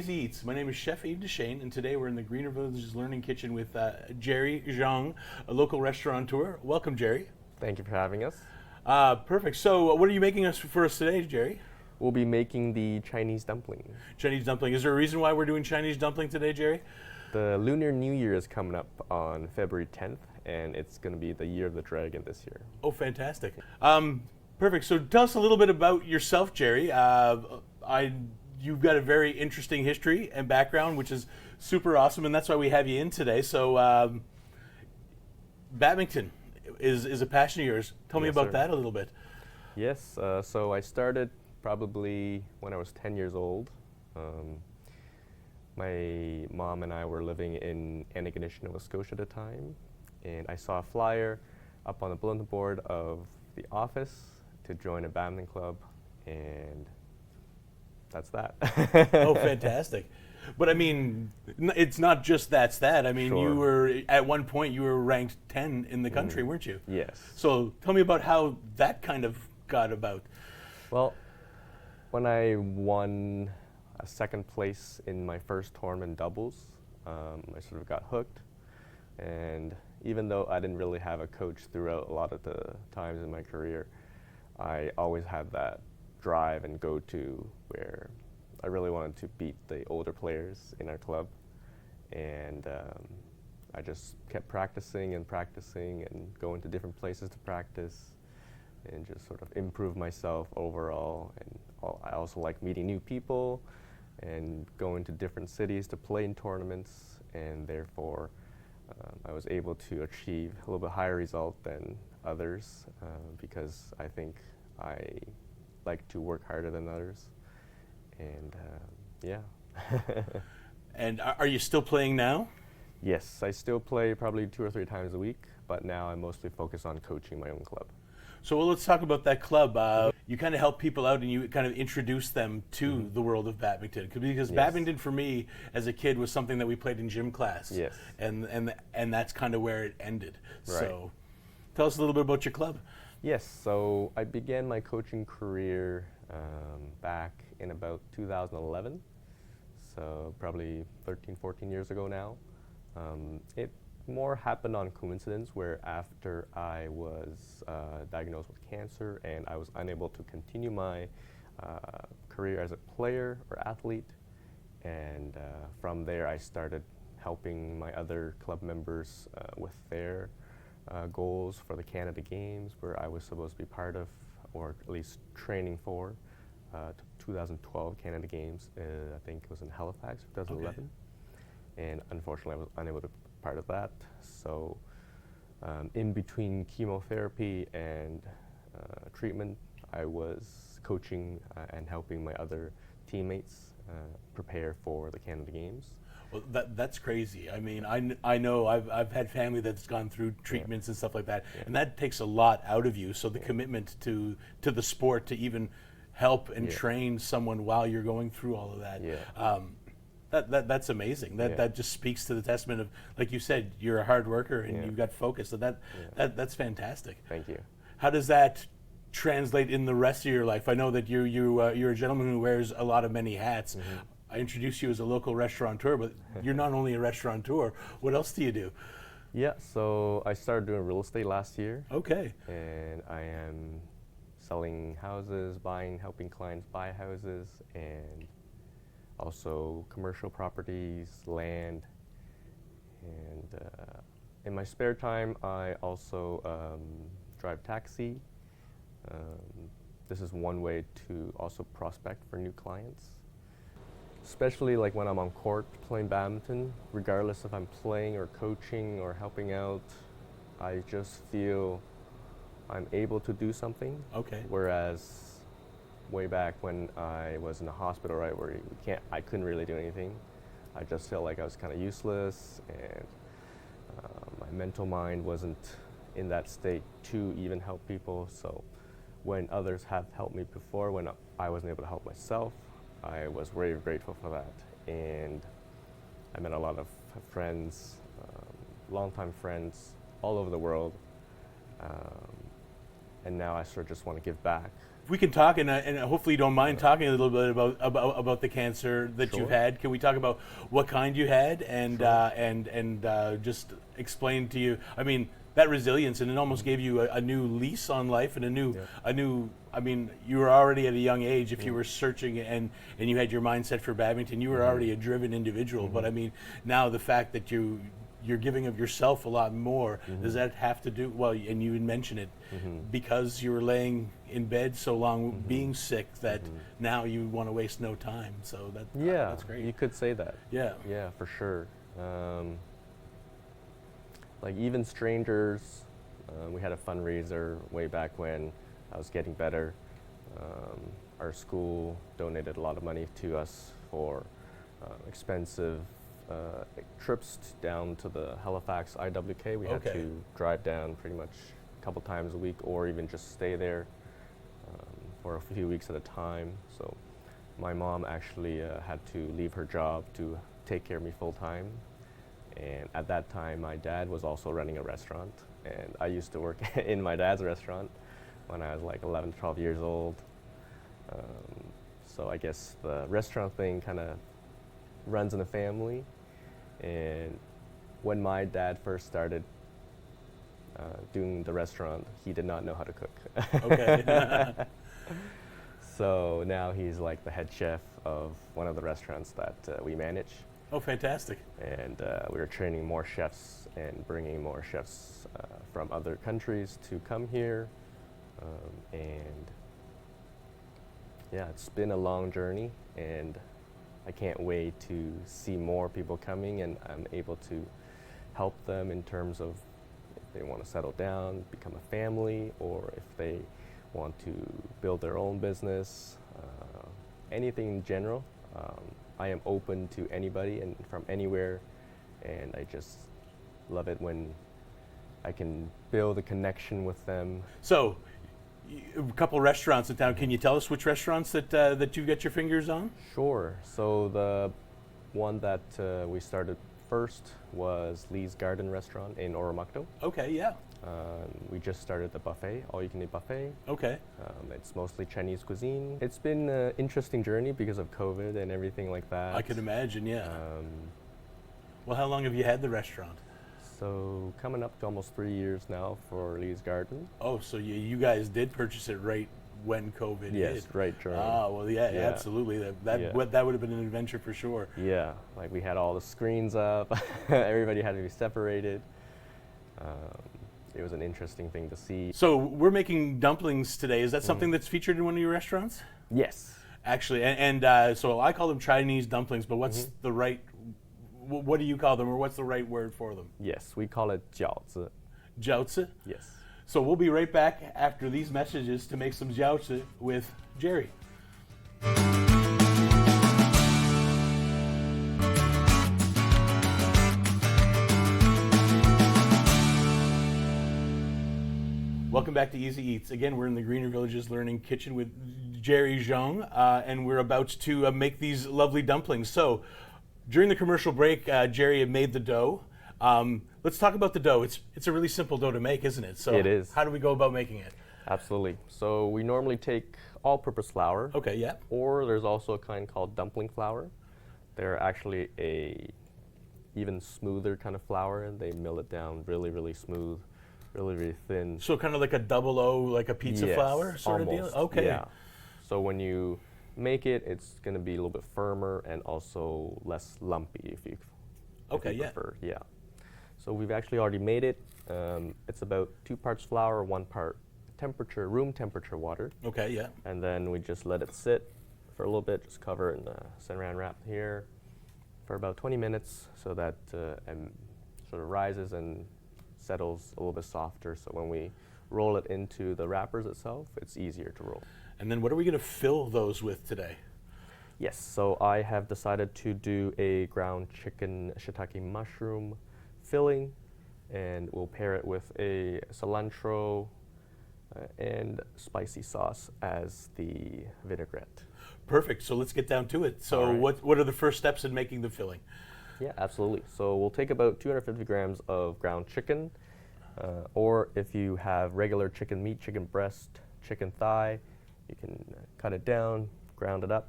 Easy Eats. My name is Chef Yves Dechaine, and today we're in the Greener Villages Learning Kitchen with Jerry Zhang, a local restaurateur. Welcome, Jerry. Thank you for having us. Perfect. So, what are you making for us today, Jerry? We'll be making the Chinese dumpling. Chinese dumpling. Is there a reason why we're doing Chinese dumpling today, Jerry? The Lunar New Year is coming up on February 10th, and it's going to be the Year of the Dragon this year. Oh, fantastic. Perfect. So, tell us a little bit about yourself, Jerry. You've got a very interesting history and background, which is super awesome, and that's why we have you in today. So, badminton is a passion of yours. Tell me about that a little bit. Yes, so I started probably when I was 10 years old. My mom and I were living in Antigonish, Nova Scotia at the time, and I saw a flyer up on the bulletin board of the office to join a badminton club, and that's that. Oh, fantastic. But I mean, it's not just that's that. I mean, Sure. you were, at one point, you were ranked 10 in the country, weren't you? Yes. So tell me about how that kind of got about. Well, when I won a second place in my first tournament doubles, I sort of got hooked. And even though I didn't really have a coach throughout a lot of the times in my career, I always had that drive and go-to where I really wanted to beat the older players in our club. And I just kept practicing and going to different places to practice and just sort of improve myself overall. And I also like meeting new people and going to different cities to play in tournaments, and therefore I was able to achieve a little bit higher result than others because I think I like to work harder than others. And yeah. And are you still playing now? Yes, I still play probably 2 or 3 times a week, but now I mostly focus on coaching my own club. So let's talk about that club. You kind of help people out and you kind of introduce them to the world of badminton. Because badminton for me as a kid was something that we played in gym class. Yes. And that's kind of where it ended. Right. So tell us a little bit about your club. Yes, so I began my coaching career back in about 2011, so probably 13, 14 years ago now. It more happened on coincidence where after I was diagnosed with cancer and I was unable to continue my career as a player or athlete, and from there I started helping my other club members with their goals for the Canada Games, where I was supposed to be part of, or at least training for, 2012 Canada Games. I think it was in Halifax, 2011. Okay. And unfortunately I was unable to be part of that. So in between chemotherapy and treatment, I was coaching and helping my other teammates prepare for the Canada Games. Well, that's crazy. I mean, I know I've had family that's gone through treatments and stuff like that, and that takes a lot out of you. So the commitment to the sport, to even help and train someone while you're going through all of that, that's amazing. That just speaks to the testament of, like you said, you're a hard worker and you've got focus. So that's fantastic. Thank you. How does that translate in the rest of your life? I know that you're a gentleman who wears a lot of many hats. Mm-hmm. I introduced you as a local restaurateur, but you're not only a restaurateur. What else do you do? Yeah, so I started doing real estate last year. Okay. And I am selling houses, helping clients buy houses, and also commercial properties, land. And in my spare time, I also drive taxi. This is one way to also prospect for new clients. Especially like when I'm on court playing badminton, regardless if I'm playing or coaching or helping out, I just feel I'm able to do something. Okay. Whereas way back when I was in the hospital, right, where I couldn't really do anything. I just felt like I was kind of useless, and my mental mind wasn't in that state to even help people. So when others have helped me before, when I wasn't able to help myself, I was very grateful for that, and I met a lot of friends, longtime friends all over the world, and now I sort of just want to give back we can talk, and hopefully you don't mind talking a little bit about the cancer that Sure. you've had. Can we talk about what kind you had, and Sure. just explain to you? I mean, that resilience, and it almost gave you a new lease on life, and a new. I mean, you were already at a young age. If you were searching and you had your mindset for badminton, you were already a driven individual. But I mean, now the fact that you're giving of yourself a lot more. Does that have to do, well, and you mentioned it, because you were laying in bed so long being sick, that now you want to waste no time. So that's great. You could say that. Yeah. Yeah, for sure. Like even strangers, we had a fundraiser way back when I was getting better. Our school donated a lot of money to us for expensive trips down to the Halifax IWK. We had to drive down pretty much a couple times a week, or even just stay there for a few weeks at a time. So my mom actually had to leave her job to take care of me full time. And at that time, my dad was also running a restaurant, and I used to work in my dad's restaurant when I was like 11, 12 years old. So I guess the restaurant thing kind of runs in the family. And when my dad first started doing the restaurant, he did not know how to cook. Okay. So now he's like the head chef of one of the restaurants that we manage. Oh, fantastic. And we were training more chefs and bringing more chefs from other countries to come here. And yeah, it's been a long journey, and I can't wait to see more people coming, and I'm able to help them in terms of if they want to settle down, become a family, or if they want to build their own business, anything in general. I am open to anybody and from anywhere, and I just love it when I can build a connection with them. So, a couple restaurants in town. Can you tell us which restaurants that you get your fingers on? Sure. So the one that we started first was Lee's Garden Restaurant in Oromocto. Okay, yeah. We just started the buffet, all-you-can-eat buffet. Okay. It's mostly Chinese cuisine. It's been an interesting journey because of COVID and everything like that. I can imagine, yeah. Well, how long have you had the restaurant? So coming up to almost 3 years now for Lee's Garden. Oh, so you guys did purchase it right when COVID hit? Yes, right during. Ah, well, yeah, Yeah. absolutely. Yeah. That would have been an adventure for sure. Yeah, like we had all the screens up. Everybody had to be separated. It was an interesting thing to see. So we're making dumplings today. Is that something that's featured in one of your restaurants? Yes. Actually, so I call them Chinese dumplings, but what's the right, what do you call them, or what's the right word for them? Yes, we call it 饺子. Jiaozi? Yes. So we'll be right back after these messages to make some jiaozi with Jerry. Welcome back to Easy Eats. Again, we're in the Greener Villages Learning Kitchen with Jerry Zhang, and we're about to make these lovely dumplings. So, during the commercial break, Jerry had made the dough. Let's talk about the dough. It's a really simple dough to make, isn't it? So, It is. How do we go about making it? Absolutely. So we normally take all-purpose flour. Okay, yeah. Or there's also a kind called dumpling flour. They're actually a even smoother kind of flour, and they mill it down really, really smooth, really, really thin. So kind of like a double O, like a pizza Yes, flour sort of almost, deal? Okay. Yeah. So when you make it, it's going to be a little bit firmer and also less lumpy if you prefer. Yeah. So we've actually already made it. It's about 2 parts flour, 1 part room temperature water. Okay, yeah. And then we just let it sit for a little bit, just cover it in the saran wrap here for about 20 minutes so that it sort of rises and settles a little bit softer. So when we roll it into the wrappers itself, it's easier to roll. And then what are we going to fill those with today? Yes, so I have decided to do a ground chicken shiitake mushroom filling, and we'll pair it with a cilantro and spicy sauce as the vinaigrette. Perfect. So let's get down to it. So right. what are the first steps in making the filling? Yeah, absolutely. So we'll take about 250 grams of ground chicken, or if you have regular chicken meat, chicken breast, chicken thigh, You can cut it down, ground it up,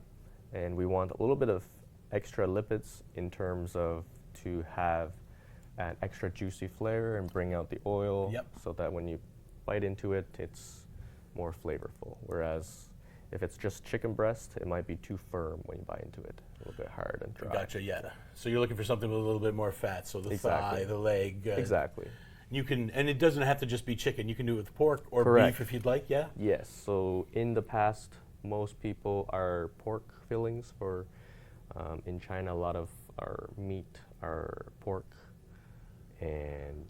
and we want a little bit of extra lipids in terms of to have an extra juicy flavor and bring out the oil, Yep. so that when you bite into it, it's more flavorful. Whereas if it's just chicken breast, it might be too firm when you bite into it, a little bit hard and dry. Gotcha. Yeah. So you're looking for something with a little bit more fat. So the Exactly. thigh, the leg. Exactly. You can, and it doesn't have to just be chicken. You can do it with pork or Correct. beef if you'd like. Yeah. Yes. So in the past, most people are pork fillings for. In China, a lot of our meat are pork, and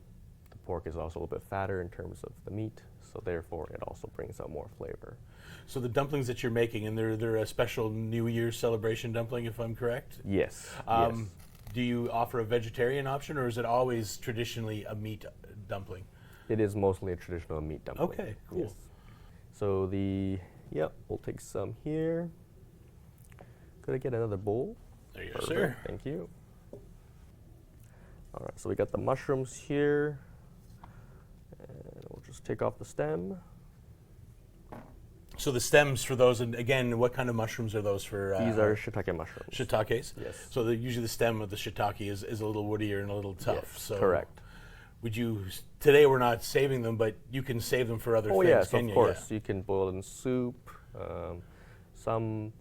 the pork is also a little bit fatter in terms of the meat. So therefore, it also brings out more flavor. So the dumplings that you're making, and they're a special New Year's celebration dumpling, if I'm correct. Yes. Yes. Yes. Do you offer a vegetarian option, or is it always traditionally a meat dumpling? It is mostly a traditional meat dumpling. Okay, cool. Yes. So we'll take some here. Could I get another bowl? There you go, Perfect. sir. Thank you. All right, so we got the mushrooms here. And we'll just take off the stem. So the stems for those, and again, what kind of mushrooms are those for? These are shiitake mushrooms. shiitakes. Yes. So usually the stem of the shiitake is a little woodier and a little tough. Yes, so correct. Would you? Today we're not saving them, but you can save them for other Oh things. yes, can of you? course. You can boil it in soup. Some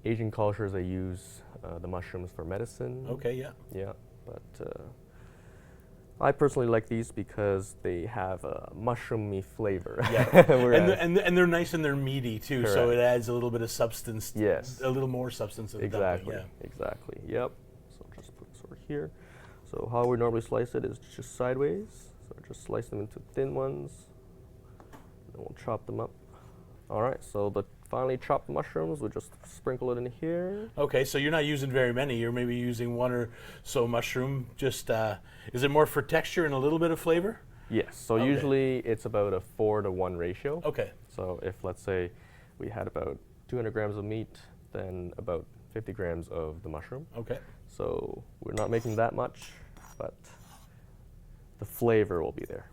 Asian cultures, they use the mushrooms for medicine. Okay. Yeah. Yeah, but I personally like these because they have a mushroomy flavor. Yeah. Whereas- and they're nice and they're meaty too, so Correct. it adds a little bit of substance. Yes. A little more substance to the exactly. dumpling. Exactly. Yep. So just put this over here. So how we normally slice it is just sideways. So just slice them into thin ones. Then we'll chop them up. All right. So the finely chopped mushrooms, we'll just sprinkle it in here. Yeah. Okay, so you're not using very many. You're maybe using one or so mushroom. Just is it more for texture and a little bit of flavor? Yes. So Okay. usually it's about a 4-to-1 ratio. Okay. So if, let's say, we had about 200 grams of meat, then about 50 grams of the mushroom. Okay. So we're not making that much, but the flavor will be there.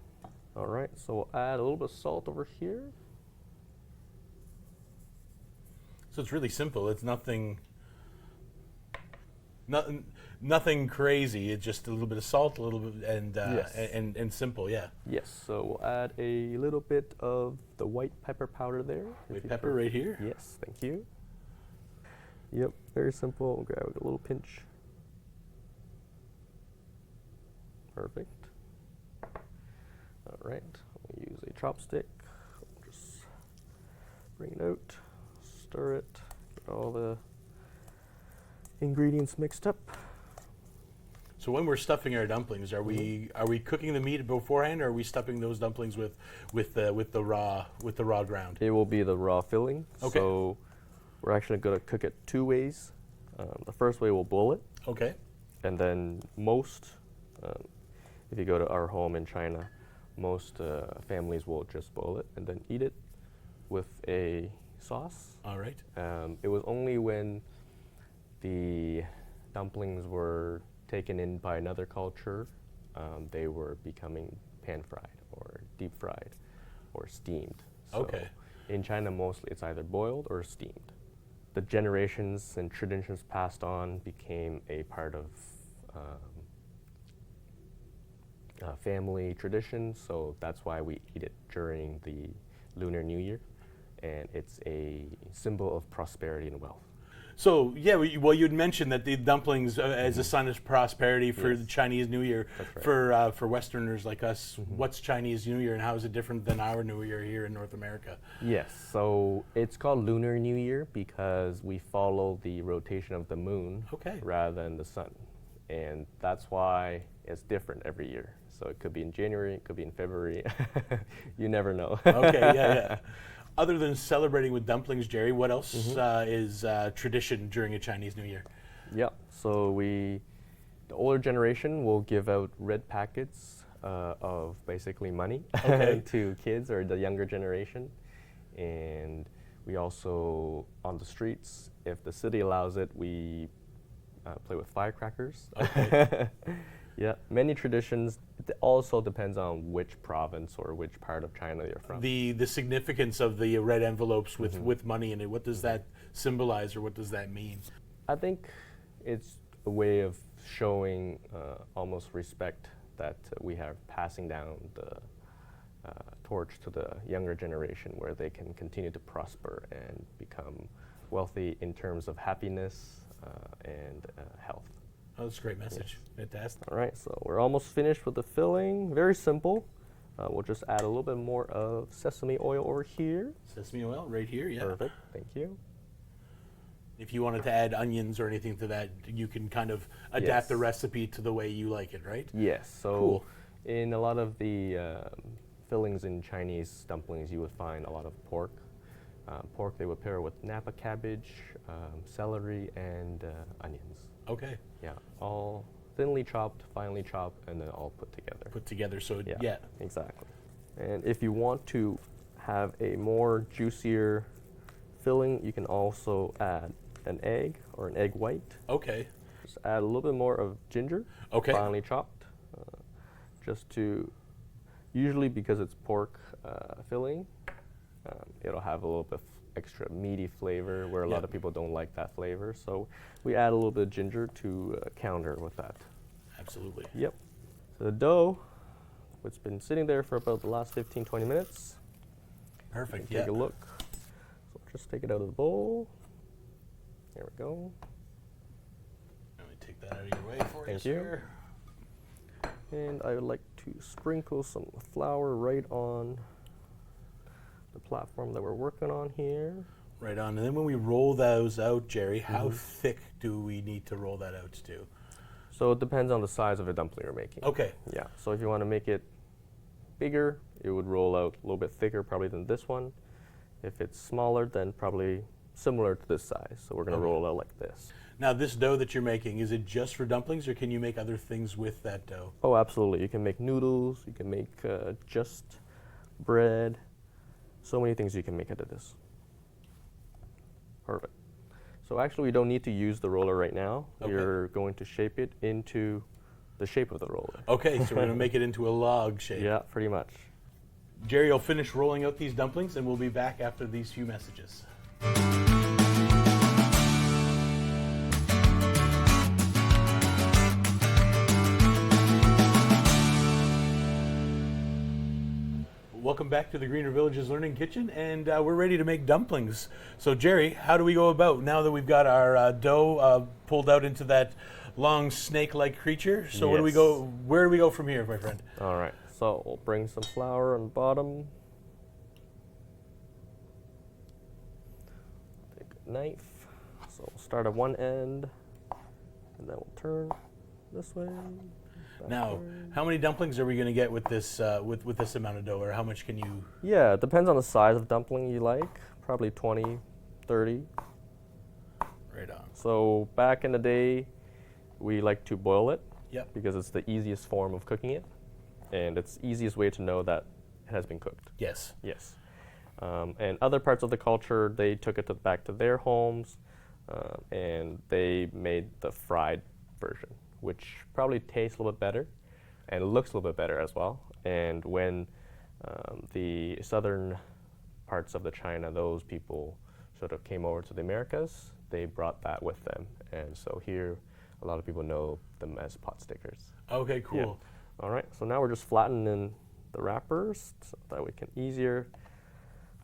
All right, so we'll add a little bit of salt over here. So it's really simple. It's nothing crazy. It's just a little bit of salt, a little bit, and Yes. and simple. Yeah. Yes, so we'll add a little bit of the white pepper powder there. if White you pepper prefer. right here. Yes, thank you. Yep, very simple. We'll grab a little pinch. Perfect. All right, we'll use a chopstick. We'll just bring it out, stir it, get all the ingredients mixed up. So when we're stuffing our dumplings, are we cooking the meat beforehand, or are we stuffing those dumplings with the raw ground? It will be the raw filling. Okay. So we're actually going to cook it two ways. The first way we'll boil it, Okay. and then if you go to our home in China, most families will just boil it and then eat it with a sauce. All right. It was only when the dumplings were taken in by another culture, they were becoming pan-fried or deep-fried or steamed. So Okay. in China, mostly it's either boiled or steamed. The generations and traditions passed on became a part of family tradition, so that's why we eat it during the Lunar New Year, and it's a symbol of prosperity and wealth. So yeah, well, you'd mentioned that the dumplings as a sign of prosperity for Yes. the Chinese New Year. That's right. For Westerners like us, what's Chinese New Year, and how is it different than our New Year here in North America? Yes, so it's called Lunar New Year because we follow the rotation of the moon Okay. rather than the sun, and that's why it's different every year. So it could be in January, it could be in February. You never know. Okay, yeah. Other than celebrating with dumplings, Jerry, what else is tradition during a Chinese New Year? Yeah, so the older generation will give out red packets of basically money Okay. to kids or the younger generation. And we also, on the streets, if the city allows it, we play with firecrackers. Okay. Yeah, many traditions. It also depends on which province or which part of China you're from. The significance of the red envelopes with money in it. What does that symbolize, or what does that mean? I think it's a way of showing almost respect that we are passing down the torch to the younger generation, where they can continue to prosper and become wealthy in terms of happiness and health. Oh, that's a great message. Fantastic. All right, so we're almost finished with the filling. Very simple. We'll just add a little bit more of sesame oil over here. Sesame oil right here, yeah. Perfect, thank you. If you wanted to add onions or anything to that, you can kind of adapt the recipe to the way you like it, right? Yes, so Cool. in a lot of the fillings in Chinese dumplings, you would find a lot of pork. Pork they would pair with Napa cabbage, celery, and onions. Okay. Yeah, all thinly chopped, finely chopped, and then all put together. Put together, so yeah. Exactly. And if you want to have a more juicier filling, you can also add an egg or an egg white. Okay. Just add a little bit more of ginger, Okay. finely chopped, just to, usually because it's pork filling, it'll have a little bit extra meaty flavor where a lot of people don't like that flavor. So we add a little bit of ginger to counter with that. Absolutely. Yep. So the dough, it's been sitting there for about the last 15, 20 minutes. Perfect, Take a look. So just take it out of the bowl. There we go. Let me take that out of your way for Thank you, you. sir. And I would like to sprinkle some flour right on the platform that we're working on here. Right on. And then when we roll those out, Jerry, how thick do we need to roll that out to? So it depends on the size of a dumpling you're making. Okay. Yeah, so if you want to make it bigger, it would roll out a little bit thicker probably than this one. If it's smaller, then probably similar to this size. So we're going to roll it out like this. Now, this dough that you're making, is it just for dumplings, or can you make other things with that dough? Oh, absolutely. You can make noodles, you can make just bread. So many things you can make out of this. Perfect. So actually, we don't need to use the roller right now. Okay. We're going to shape it into the shape of the roller. Okay, so we're going to make it into a log shape. Yeah, pretty much. Jerry will finish rolling out these dumplings, and we'll be back after these few messages. Welcome back to the Greener Villages Learning Kitchen, and we're ready to make dumplings. So Jerry, how do we go about, now that we've got our dough pulled out into that long snake-like creature? So where do we go from here, my friend? All right, so we'll bring some flour on the bottom. Take a knife. So we'll start at one end, and then we'll turn this way. Now, how many dumplings are we going to get with this with this amount of dough, or how much can you? Yeah, it depends on the size of dumpling you like. Probably 20, 30. Right on. So back in the day, we like to boil it. Yep. Because it's the easiest form of cooking it, and it's the easiest way to know that it has been cooked. Yes. Yes. And other parts of the culture, they took it back to their homes, and they made the fried version, which probably tastes a little bit better and looks a little bit better as well. And when the southern parts of the China, those people sort of came over to the Americas, they brought that with them. And so here, a lot of people know them as pot stickers. Okay, cool. Yeah. All right, so now we're just flattening the wrappers so that we can easier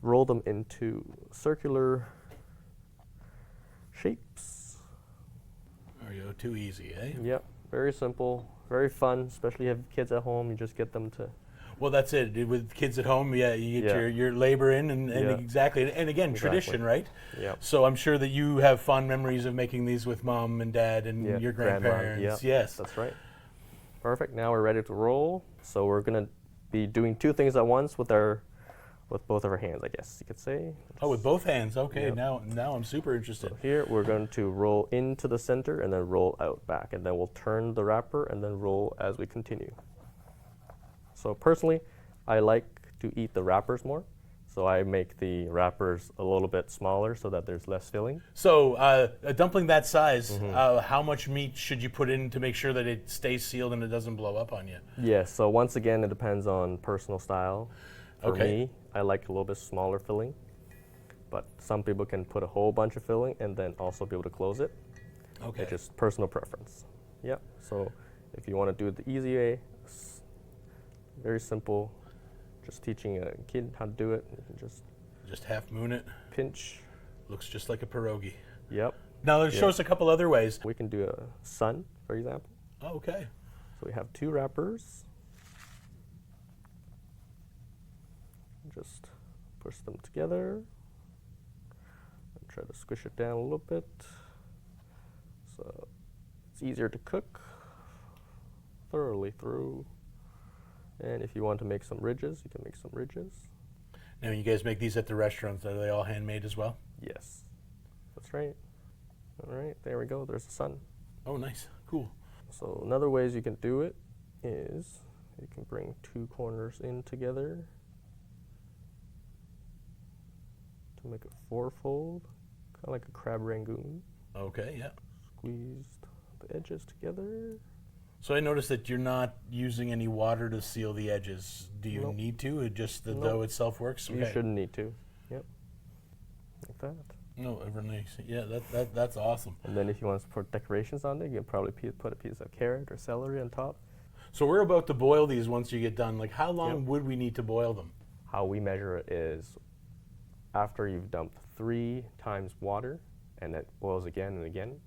roll them into circular shapes. There you go, too easy, eh? Yep, very simple, very fun, especially if you have kids at home, you just get them to... Well, that's it. With kids at home, you get your labor in, and exactly. And again, tradition, right? Yeah. So I'm sure that you have fond memories of making these with mom and dad and your grandparents. Grandma, Yes. That's right. Perfect, now we're ready to roll. So we're gonna be doing two things at once with both of our hands, I guess you could say. Oh, with both hands. Okay, Yep. now I'm super interested. So here we're going to roll into the center and then roll out back, and then we'll turn the wrapper and then roll as we continue. So personally, I like to eat the wrappers more. So I make the wrappers a little bit smaller so that there's less filling. So a dumpling that size, how much meat should you put in to make sure that it stays sealed and it doesn't blow up on you? Yes, so once again, it depends on personal style. For me, I like a little bit smaller filling, but some people can put a whole bunch of filling and then also be able to close it. Okay. It's just personal preference. Yeah, so if you want to do it the easy way, very simple, just teaching a kid how to do it. You can just half moon it. pinch. Looks just like a pierogi. Yep. Now show us a couple other ways. We can do a sun, for example. Oh, okay. So we have 2 wrappers. Just push them together and try to squish it down a little bit so it's easier to cook thoroughly through. And if you want to make some ridges, you can make some ridges. Now, you guys make these at the restaurants. Are they all handmade as well? Yes, that's right. All right, there we go. There's the sun. Oh, nice. Cool. So another ways you can do it is you can bring 2 corners in together to make a 4-fold, kind of like a crab rangoon. Okay, yeah. Squeezed the edges together. So I noticed that you're not using any water to seal the edges. Do you need to? It just the dough itself works? You shouldn't need to. Yep. Like that. No, ever nice. Yeah, that's awesome. And then if you want to put decorations on it, you can probably put a piece of carrot or celery on top. So we're about to boil these once you get done. Like, how long would we need to boil them? How we measure it is after you've dumped 3 times water, and it boils again and again,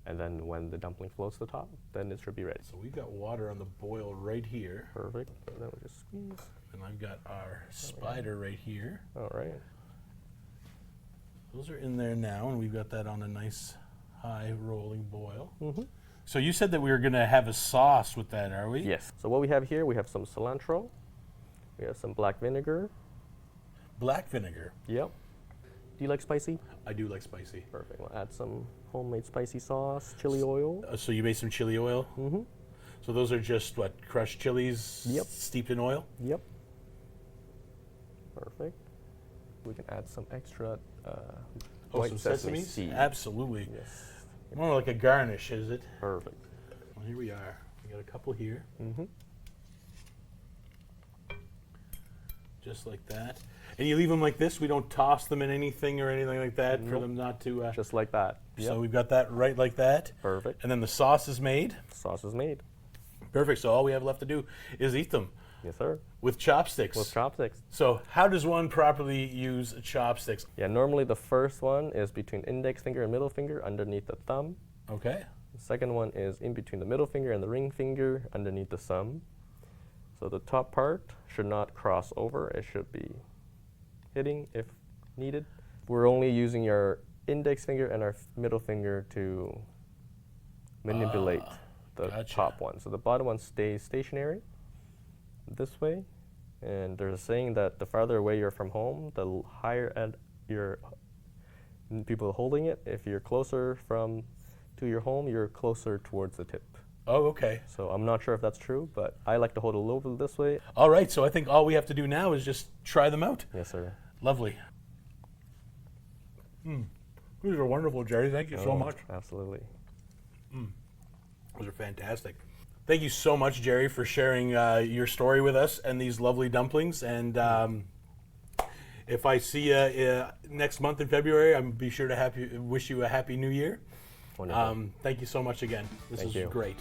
and then when the dumpling floats to the top, then it should be ready. So we've got water on the boil right here. Perfect. And then we just squeeze. And I've got our spider right here. All right. Those are in there now, and we've got that on a nice high rolling boil. Mm-hmm. So you said that we were going to have a sauce with that, are we? Yes. So what we have here, we have some cilantro. We have some black vinegar. Black vinegar. Yep. Do you like spicy? I do like spicy. Perfect. We'll add some homemade spicy sauce, chili oil. So you made some chili oil? Mm-hmm. So those are just, what, crushed chilies Yep. steeped in oil? Yep. Perfect. We can add some extra white some sesame sesame seed. Absolutely. Yes. More like a garnish, is it? Perfect. Well, here we are. We got a couple here. Mm-hmm. Just like that. And you leave them like this? We don't toss them in anything or anything like that for Nope. them not to... Just like that. So Yep. we've got that right like that. Perfect. And then the sauce is made. Sauce is made. Perfect. So all we have left to do is eat them Yes, sir. with chopsticks. With chopsticks. So how does one properly use chopsticks? Yeah, normally the first one is between index finger and middle finger underneath the thumb. Okay. The second one is in between the middle finger and the ring finger underneath the thumb. So the top part should not cross over. It should be hitting if needed. We're only using our index finger and our middle finger to manipulate the gotcha. top one. So the bottom one stays stationary this way. And there's a saying that the farther away you're from home, the higher at your people holding it. If you're closer to your home, you're closer towards the tip. Oh, okay. So I'm not sure if that's true, but I like to hold it a little bit this way. All right. So I think all we have to do now is just try them out. Yes, sir. Lovely. These are wonderful, Jerry. Thank you so much. Absolutely. Those are fantastic. Thank you so much, Jerry, for sharing your story with us and these lovely dumplings. And if I see you next month in February, I'm be sure to wish you a happy New Year. Wonderful. Thank you so much again. This Thank is you. great.